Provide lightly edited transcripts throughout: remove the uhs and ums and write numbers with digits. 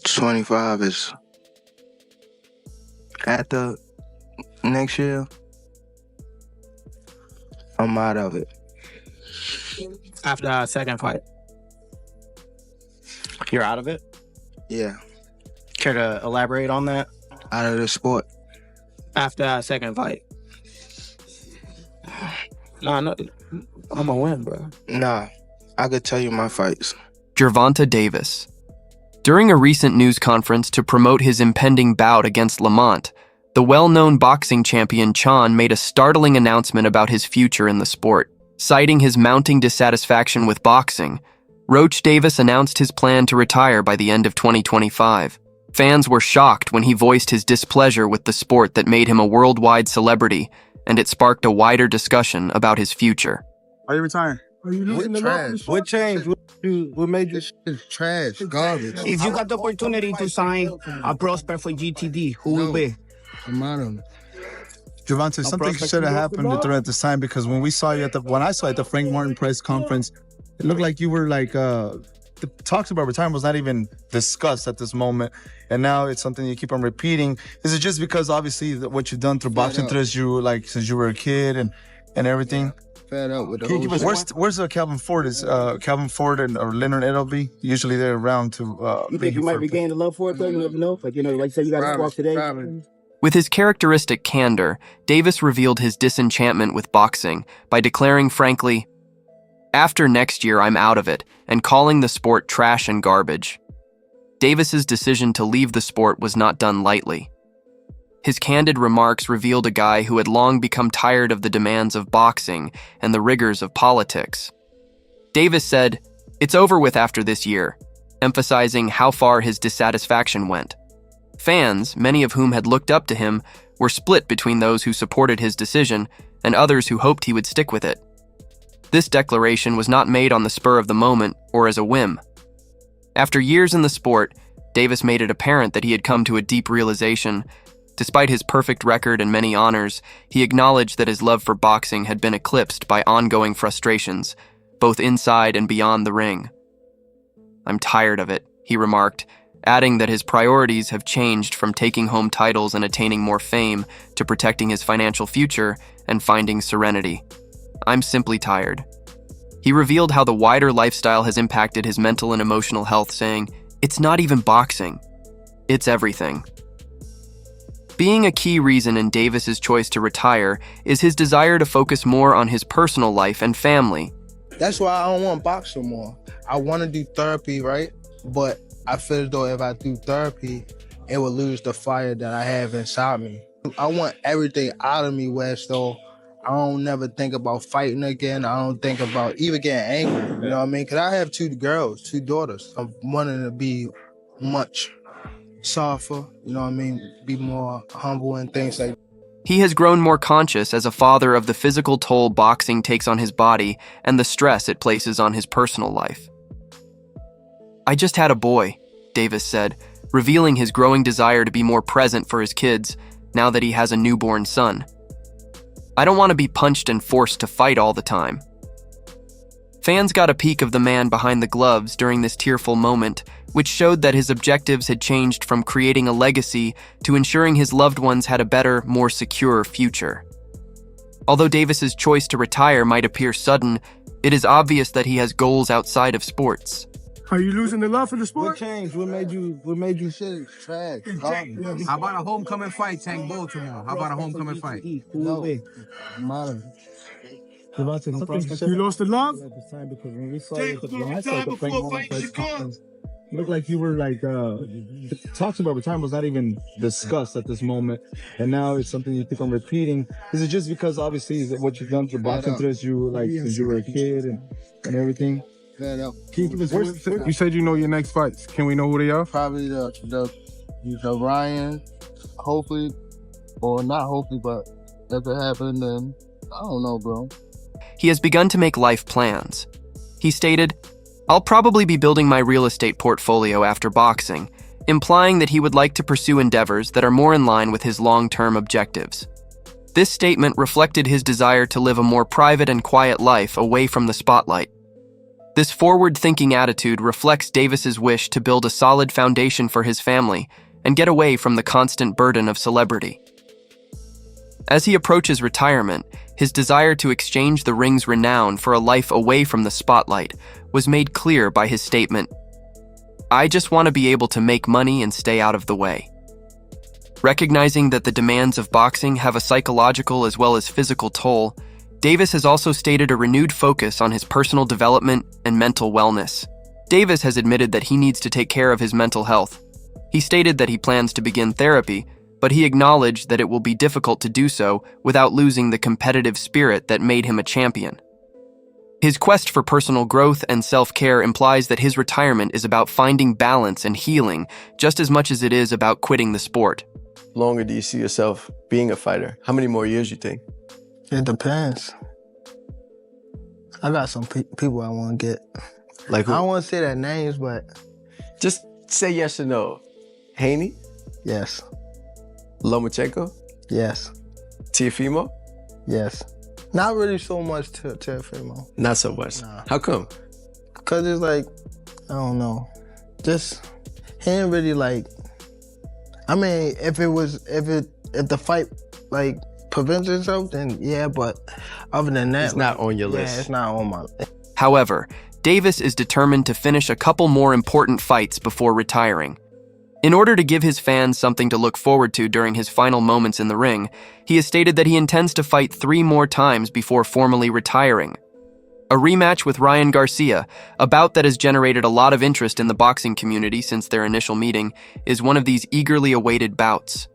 25 is after next year. I'm out of it. After our second fight. You're out of it? Yeah, Care to elaborate on that? out of the sport. After our second fight. Nah, no, I'm gonna win, bro. Nah, I could tell you my fights. Gervonta Davis. During a recent news conference to promote his impending bout against Lamont, the well-known boxing champion Chan made a startling announcement about his future in the sport. Citing his mounting dissatisfaction with boxing, Roach Davis announced his plan to retire by the end of 2025. Fans were shocked when he voiced his displeasure with the sport that made him a worldwide celebrity, and it sparked a wider discussion about his future. Are you retiring? Are you losing the Trash. What changed? What made you? It's trash, garbage. If you got the opportunity to sign a prospect for GTD, who will be? I'm out of it. Gervonta, something should have happened throughout this time, because when I saw you at the Frank Martin press conference, it looked like you were like the talks about retirement was not even discussed at this moment, and now it's something you keep on repeating. Is it just because obviously what you've done through boxing since you were a kid and everything? Fed up with the Can you whole give us, where's Calvin Ford? Is Calvin Ford or Leonard Edelby? Usually they're around to. You think you might be gaining the love for it, though? You never know. Like, like you said, you got to squash today. With his characteristic candor, Davis revealed his disenchantment with boxing by declaring frankly, "After next year, I'm out of it," and calling the sport trash and garbage. Davis's decision to leave the sport was not done lightly. His candid remarks revealed a guy who had long become tired of the demands of boxing and the rigors of politics. Davis said, "It's over with after this year," emphasizing how far his dissatisfaction went. Fans, many of whom had looked up to him, were split between those who supported his decision and others who hoped he would stick with it. This declaration was not made on the spur of the moment or as a whim. After years in the sport, Davis made it apparent that he had come to a deep realization. Despite his perfect record and many honors, he acknowledged that his love for boxing had been eclipsed by ongoing frustrations, both inside and beyond the ring. "I'm tired of it," he remarked, adding that his priorities have changed from taking home titles and attaining more fame to protecting his financial future and finding serenity. "I'm simply tired." He revealed how the wider lifestyle has impacted his mental and emotional health, saying, "It's not even boxing. It's everything." Being a key reason in Davis's choice to retire is his desire to focus more on his personal life and family. That's why I don't want to box no more. I want to do therapy, right? But I feel as though if I do therapy, it will lose the fire that I have inside me. I want everything out of me, West, though. I don't never think about fighting again. I don't think about even getting angry, you know what I mean? Because I have two girls, two daughters. I'm wanting to be much softer, you know what I mean? Be more humble and things like that. He has grown more conscious as a father of the physical toll boxing takes on his body and the stress it places on his personal life. "I just had a boy," Davis said, revealing his growing desire to be more present for his kids now that he has a newborn son. "I don't want to be punched and forced to fight all the time." Fans got a peek of the man behind the gloves during this tearful moment, which showed that his objectives had changed from creating a legacy to ensuring his loved ones had a better, more secure future. Although Davis's choice to retire might appear sudden, it is obvious that he has goals outside of sports. Are you losing the love for the What sport? changed? What made you shit? Trash, garbage. How about a homecoming fight, Tank Baltimore? How about a homecoming fight? Who will be? I'm out of it. You lost the love? Because when we saw you when I saw the Frank Martin press conference, It looked like you were like the talks about retirement was not even discussed at this moment, and now it's something you keep on repeating. Is it just because obviously what you've done through boxing since you were a kid and everything? Fed up. You said you know your next fights. Can we know who they are? Probably the Ryan, hopefully, or not hopefully, but if it happened, then I don't know, bro. He has begun to make life plans. He stated, "I'll probably be building my real estate portfolio after boxing," implying that he would like to pursue endeavors that are more in line with his long-term objectives. This statement reflected his desire to live a more private and quiet life away from the spotlight. This forward-thinking attitude reflects Davis's wish to build a solid foundation for his family and get away from the constant burden of celebrity. As he approaches retirement, his desire to exchange the ring's renown for a life away from the spotlight was made clear by his statement, "I just want to be able to make money and stay out of the way." Recognizing that the demands of boxing have a psychological as well as physical toll, Davis has also stated a renewed focus on his personal development and mental wellness. Davis has admitted that he needs to take care of his mental health. He stated that he plans to begin therapy, but he acknowledged that it will be difficult to do so without losing the competitive spirit that made him a champion. His quest for personal growth and self-care implies that his retirement is about finding balance and healing just as much as it is about quitting the sport. Longer do you see yourself being a fighter? How many more years you think? It depends. I got some people I want to get. Like who? I don't want to say their names, but Just say yes or no. Haney? yes, Lomachenko? yes, Teofimo? yes. Not really so much to Teofimo. Not so much. Nah. How come? Cause it's like, I don't know. Just he ain't really like. I mean, if the fight like prevents itself, then yeah. But other than that, It's not on your list. Yeah, it's not on my. However, Davis is determined to finish a couple more important fights before retiring. In order to give his fans something to look forward to during his final moments in the ring, he has stated that he intends to fight 3 more times before formally retiring. A rematch with Ryan Garcia, a bout that has generated a lot of interest in the boxing community since their initial meeting, is one of these eagerly awaited bouts.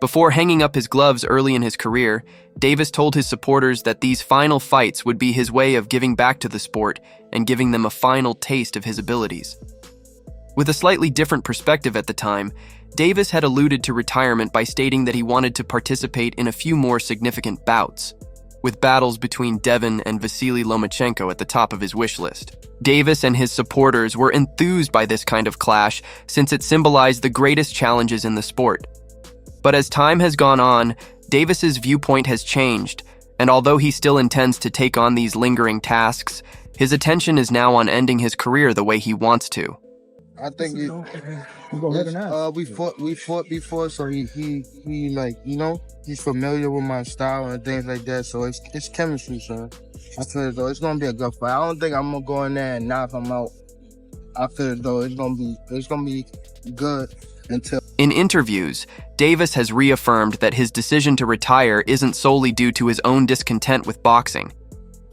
Before hanging up his gloves early in his career, Davis told his supporters that these final fights would be his way of giving back to the sport and giving them a final taste of his abilities. With a slightly different perspective at the time, Davis had alluded to retirement by stating that he wanted to participate in a few more significant bouts, with battles between Devin and Vasily Lomachenko at the top of his wish list. Davis and his supporters were enthused by this kind of clash since it symbolized the greatest challenges in the sport. But as time has gone on, Davis's viewpoint has changed, and although he still intends to take on these lingering tasks, his attention is now on ending his career the way he wants to. I think Go ahead and ask. we fought before, so he like, you know, he's familiar with my style and things like that. So it's chemistry, sir. I feel as though it's gonna be a good fight. I don't think I'm gonna go in there and knock him out. I feel as though it's gonna be good until. In interviews, Davis has reaffirmed that his decision to retire isn't solely due to his own discontent with boxing.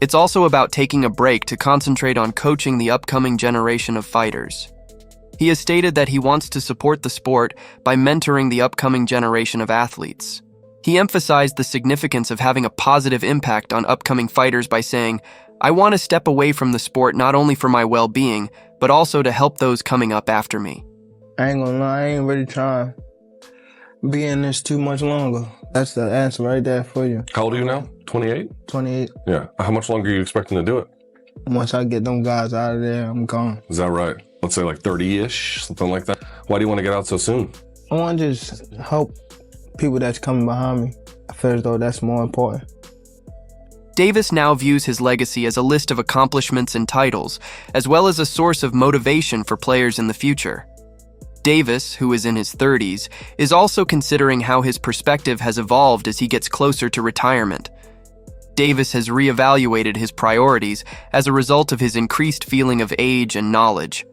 It's also about taking a break to concentrate on coaching the upcoming generation of fighters. He has stated that he wants to support the sport by mentoring the upcoming generation of athletes. He emphasized the significance of having a positive impact on upcoming fighters by saying, "I want to step away from the sport not only for my well-being, but also to help those coming up after me." I ain't gonna lie, I ain't really trying to be in this too much longer. That's the answer right there for you. How old are you now? 28? 28. Yeah. How much longer are you expecting to do it? Once I get them guys out of there, I'm gone. Is that right? Let's say like 30-ish, something like that. Why do you want to get out so soon? I want to just help people that's coming behind me. I feel as though that's more important. Davis now views his legacy as a list of accomplishments and titles, as well as a source of motivation for players in the future. Davis, who is in his 30s, is also considering how his perspective has evolved as he gets closer to retirement. Davis has reevaluated his priorities as a result of his increased feeling of age and knowledge.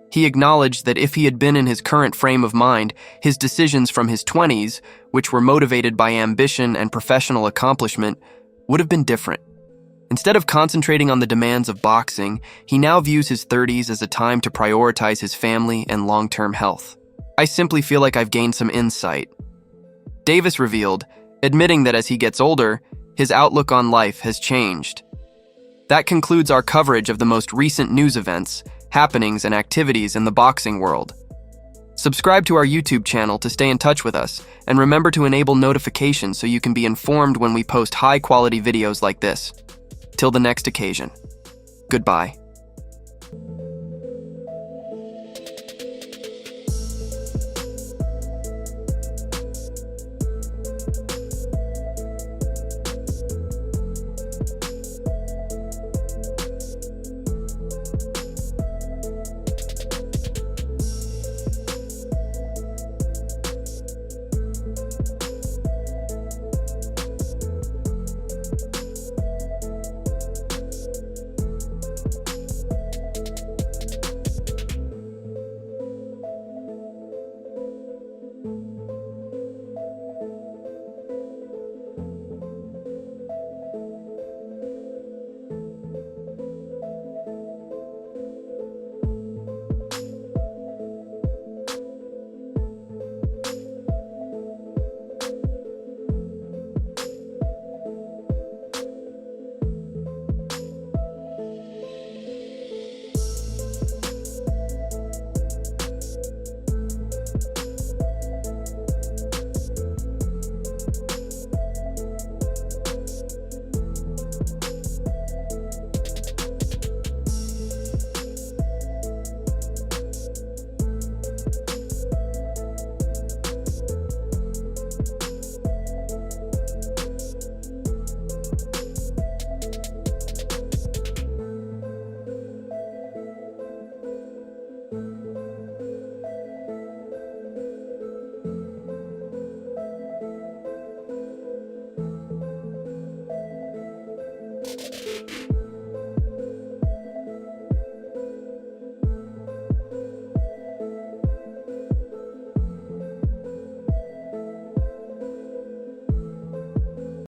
He acknowledged that if he had been in his current frame of mind, his decisions from his 20s, which were motivated by ambition and professional accomplishment, would have been different. Instead of concentrating on the demands of boxing, he now views his 30s as a time to prioritize his family and long-term health. "I simply feel like I've gained some insight," Davis revealed, admitting that as he gets older, his outlook on life has changed. That concludes our coverage of the most recent news events, happenings, and activities in the boxing world. Subscribe to our YouTube channel to stay in touch with us, and remember to enable notifications so you can be informed when we post high-quality videos like this. Till the next occasion. Goodbye.